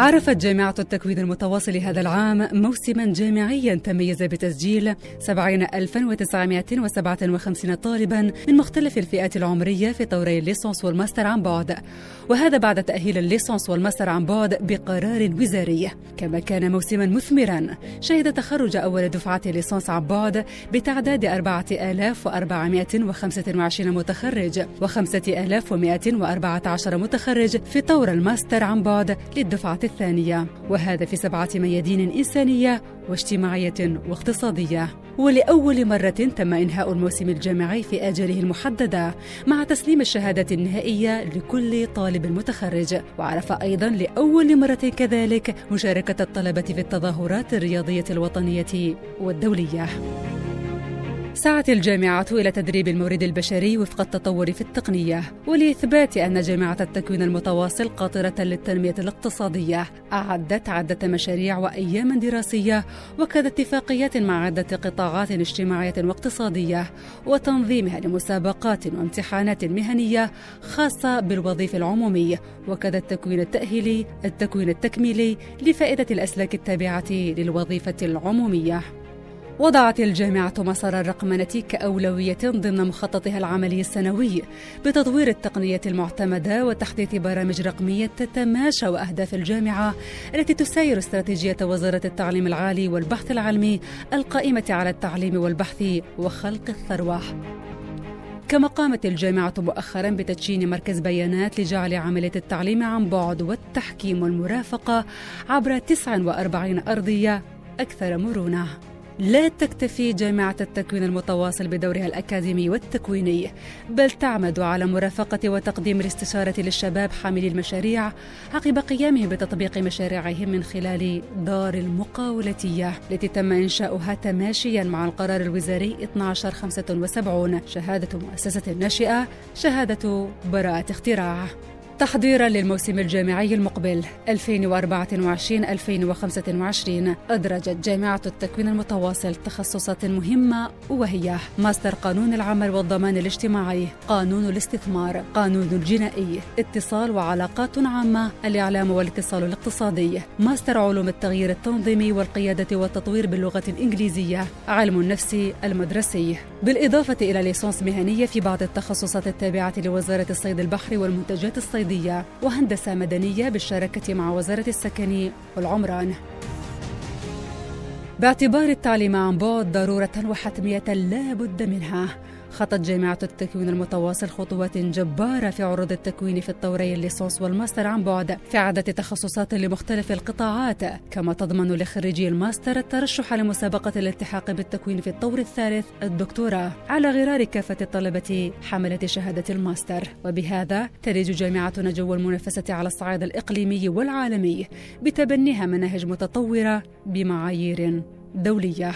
عرفت جامعة التكوين المتواصل هذا العام موسماً جامعياً تميز بتسجيل 70,957 طالباً من مختلف الفئات العمرية في طوري الليسانس والماستر عن بعد، وهذا بعد تأهيل الليسانس والماستر عن بعد بقرار وزاري. كما كان موسماً مثمراً شهد تخرج أول دفعة الليسانس عن بعد بتعداد 4425 متخرج و5114 متخرج في طور الماستر عن بعد للدفعة الثانية، وهذا في 7 ميادين إنسانية واجتماعية واقتصادية. ولأول مرة تم إنهاء الموسم الجامعي في آجاله المحددة مع تسليم الشهادة النهائية لكل طالب متخرج، وعرف أيضاً لأول مرة كذلك مشاركة الطلبة في التظاهرات الرياضية الوطنية والدولية. سعت الجامعة إلى تدريب المورد البشري وفق التطور في التقنية، ولإثبات أن جامعة التكوين المتواصل قاطرة للتنمية الاقتصادية أعدت عدة مشاريع وأيام دراسية وكذا اتفاقيات مع عدة قطاعات اجتماعية واقتصادية، وتنظيمها لمسابقات وامتحانات مهنية خاصة بالوظيفة العمومي، وكذا التكوين التكميلي لفائدة الأسلاك التابعة للوظيفة العمومية. وضعت الجامعة مسار الرقمنة كأولوية ضمن مخططها العملي السنوي بتطوير التقنية المعتمدة وتحديث برامج رقمية تتماشى وأهداف الجامعة التي تساير استراتيجية وزارة التعليم العالي والبحث العلمي القائمة على التعليم والبحث وخلق الثروة. كما قامت الجامعة مؤخراً بتدشين مركز بيانات لجعل عملية التعليم عن بعد والتحكيم والمرافقة عبر 49 أرضية أكثر مرونة. لا تكتفي جامعة التكوين المتواصل بدورها الأكاديمي والتكويني، بل تعمد على مرافقة وتقديم الاستشارة للشباب حاملي المشاريع عقب قيامهم بتطبيق مشاريعهم من خلال دار المقاولتية التي تم إنشاؤها تماشياً مع القرار الوزاري 1275 شهادة مؤسسة ناشئة، شهادة براءة اختراع. تحضيراً للموسم الجامعي المقبل 2024-2025 أدرجت جامعة التكوين المتواصل تخصصات مهمة، وهي ماستر قانون العمل والضمان الاجتماعي، قانون الاستثمار، قانون الجنائي، اتصال وعلاقات عامة، الإعلام والاتصال الاقتصادي، ماستر علوم التغيير التنظيمي والقيادة والتطوير باللغة الإنجليزية، علم النفس المدرسي، بالإضافة إلى ليسانس مهنية في بعض التخصصات التابعة لوزارة الصيد البحري والمنتجات الصيدية، وهندسة مدنية بالشراكة مع وزارة السكن والعمران. باعتبار التعليم عن بعد ضرورة وحتمية لا بد منها، خطت جامعة التكوين المتواصل خطوات جبارة في عروض التكوين في الطوري الليسانس والماستر عن بعد في عدة تخصصات لمختلف القطاعات، كما تضمن لخريجي الماستر الترشح لمسابقة الالتحاق بالتكوين في الطور الثالث الدكتوراه على غرار كافة الطلبة حملة شهادة الماستر. وبهذا تلج جامعتنا جو المنافسة على الصعيد الإقليمي والعالمي بتبنيها مناهج متطورة بمعايير دولية.